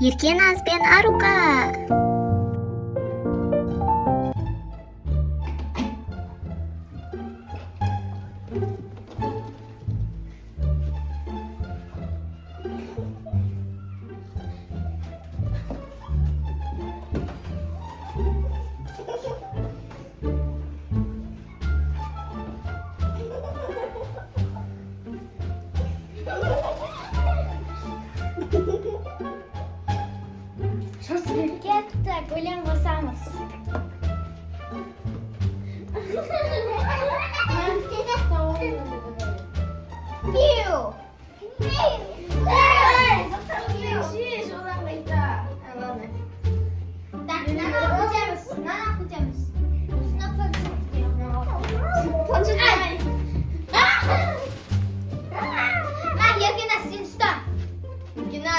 Еркеназ бен Арука. Kettik, ölen basamız. Piu. Şiş olan kayıta. Ne yapacağız? Ne yapacağız? Ne yapacağız? Lan yakına sinsta. Yakına.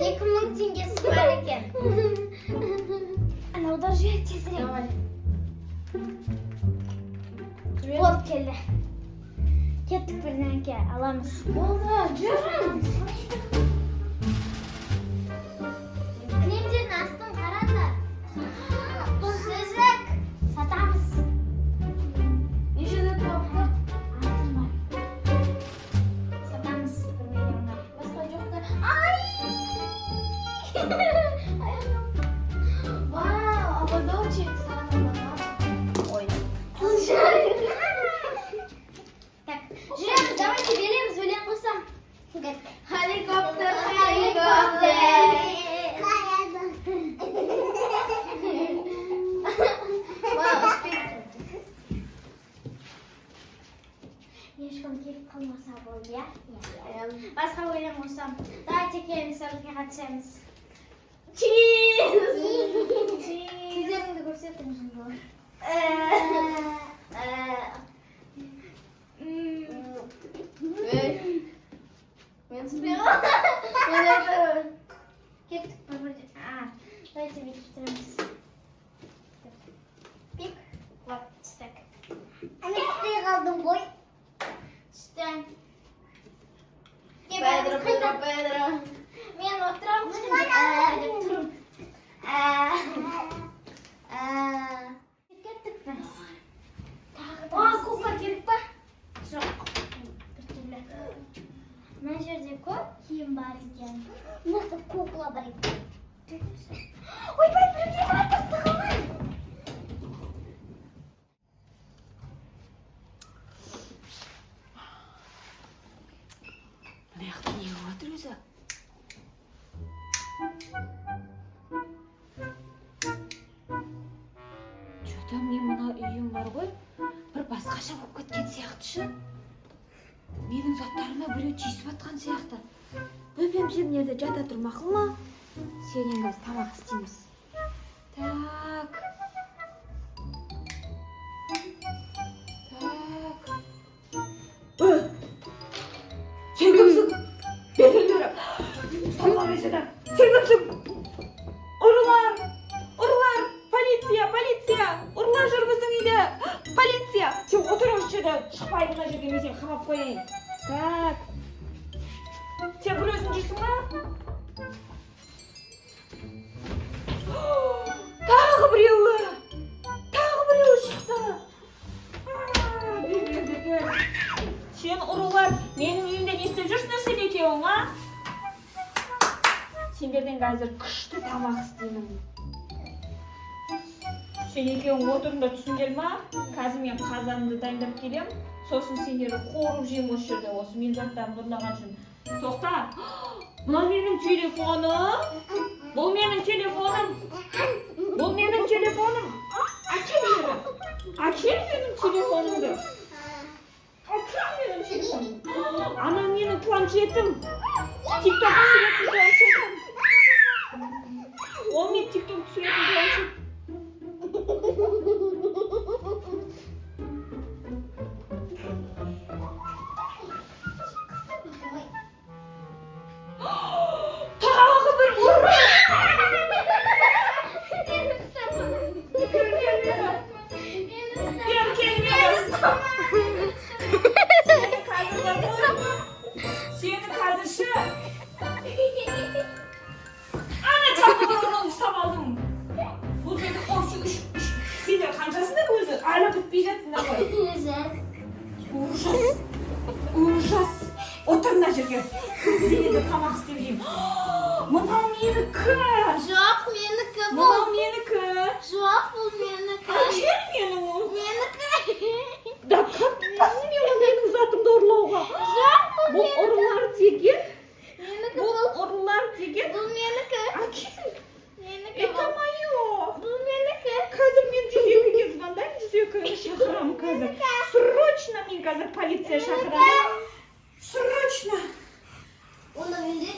Yakınlık çingesi varken. Ana o da şöyle çizerek. Bol kelle. Kettik birden ki alamaz. Oldu canım. Nemcirin astın karanda. Sözlük. Satamız. Neşede toplu. Altın var. Satamız. Başka yok da. Ay! Ayağım. Wow, ободочек sana. Ой. Так, Жена, давайте берем, звелем кусам. Helikopter, helikopter. Wow, uspешно. Ешкім келіп қалмаса болды, ya? Басқа ойлам olsam. Давайте келin селфиге қатысамыз. Cheese! Көздеріңді көрсетіңіз ғой. Мен спела. Кеттік бір-бірден. Давайте бекітіреміз. Пик. Вот, так. Ане түспей қалдым ғой. Түстен. Педро. Мен отырамын. Деп тұрмын. Кеттік біз. Кукла керек па? Жоқ. Біртүрлі. Мына жерде көп киім бар екен. Мықты кукла бар екен. Ойбай, бірге бардық тығылған. Мына жақта не болып жатыр өзі? Че-то мен мына үйім бар ғой, бір басқаша болып кеткен сияқты шы. Менің заттарыма біреу тиісіп жатқан сияқты. Бөпем мына жерде жата тұр мақұл ма? Сенен қазір тамақ істейміз. Так. Сен кімсің? Бері бері. Салма беседі. Сен кімсің? Ұрылар! Полиция! Ұрылар жүр біздің үйде! Полиция! Сен отыр осы жерде. Шықпай мына жерге, мен сені қамап қояйын. Так. Сен бір өзің жүрсің ба? Тағы біреуі шықты. Сен ұрылар, менің үйімде не істеп жүрсіңдер сен екеуің, Сендерден қазір күшті тамақ істеймін. Сен екеуің отырыңдар, түсіңдер ма? Қазір мен қазанымды дайындап келем. Сосын сендерді қуырып жеймін осы жерде, осы мен заттарымды ұрлаған үшін. Тоқта! Мынау менің телефоным. Бұл менің телефоным. Açın benim telefonumu. Açın benim планшетім. TikTok түсіретін планшетім. Ол мен TikTok түсіретін планшет. Тағы бір ұры. Seni қазірші. Ана çarpıdan onu ұстап алдым. Бұл жерде қоршы үш. Сендер қаншасында көзі? Әлі бітпей жатсыңдар ғой. Ужас. Ужас. Отыр мына жерге. Сені де тамақ істеп жеймін. Мынау менікі. Жоқ, менікі бұл. Мынау менікі. Жоқ, бұл менікі. Әкел мені ол. Менікі. Да как ты посмела менің затымды ұрлауға? Жоқ, Бұл ұрылар деген. менікі Бұл бұл. ұрылар деген. Бұл менікі. Әкел. Менікі Это бұл. мое. Бұл менікі. Қазір мен 102-ге звондаймын, 102-ге шақырамын қазір. Срочно мен қазір полиция шақырамын. Срочно. Оны менде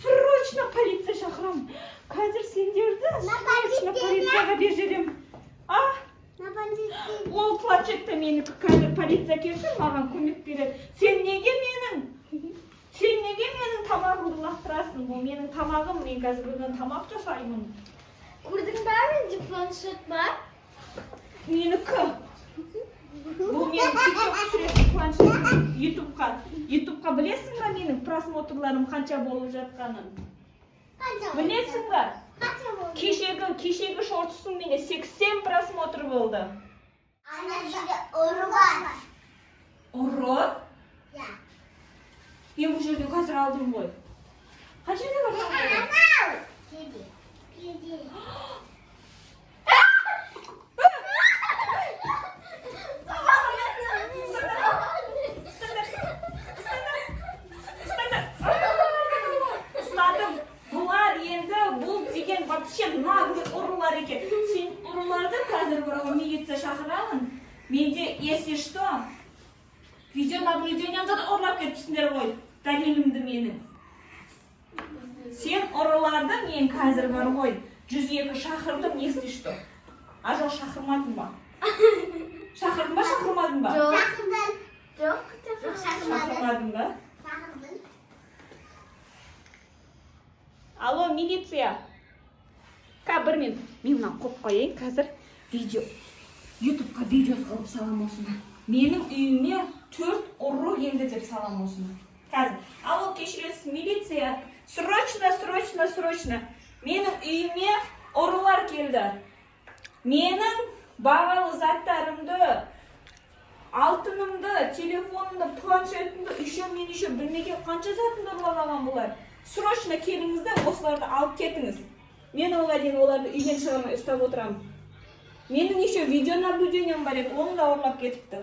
Срочно полиция шақырамын. Қазір сендерді срочно полицияға беріп А? Ол планшетті менікі қазір полиция келсе маған көмек береді. Сен неге менің тамағымды лақтырасың? Бұл менің тамағым, мен қазір бүгін тамақ жасаймын. Көрдің бе, менде планшет бар? Менікі. Бұл менің TikTok түсіретін планшетім. Ютубқа білесің ба менің просмотрларым қанша болып жатқанын? Білесің ба? Кешегі шортыстың менде 80 просмотр болды. Ана жерде ұры бар. Ұры? Мен бұл жерден қазір алдым ғой. Қай жерде бар? Кеде. Ұстадым. Бұлар енді бұл деген вообще наглый ұрылар екен. Сен ұрыларды қазір бір милиция шақырамын. Менде, если что, видеонаблюдениемді ұрлап кетіпсіңдер ғой. Дәлелімді менің. Сен ұрыларды мен қазір бар ғой. 102 шақырдым, если что. А жоқ, шақырмадың ба? Шақырдың ба, шақырмадың ба? Жоқ, Шақырмадың ба? Алло, милиция. Бір мен мына қойып қойайын, қазір видео. Ютубқа видео қылып салам осыны. Менің үйіме 4 ұры келді деп салам осыны. Қазір. Алло, кешіресіз, милиция. Срочно. Менің үйіме ұрылар келді. Менің бағалы заттарымды, алтынымды, телефонымды, планшетімді, мен білмеген қанша затымды ұрлап алған бұлар. Срочно келіңізді, осыларды алып кетіңіз. Мен оларды үйден шығармай ұстап отырамын. Менің видеонаблюдением бар еді, оны да ұрлап кетіпті.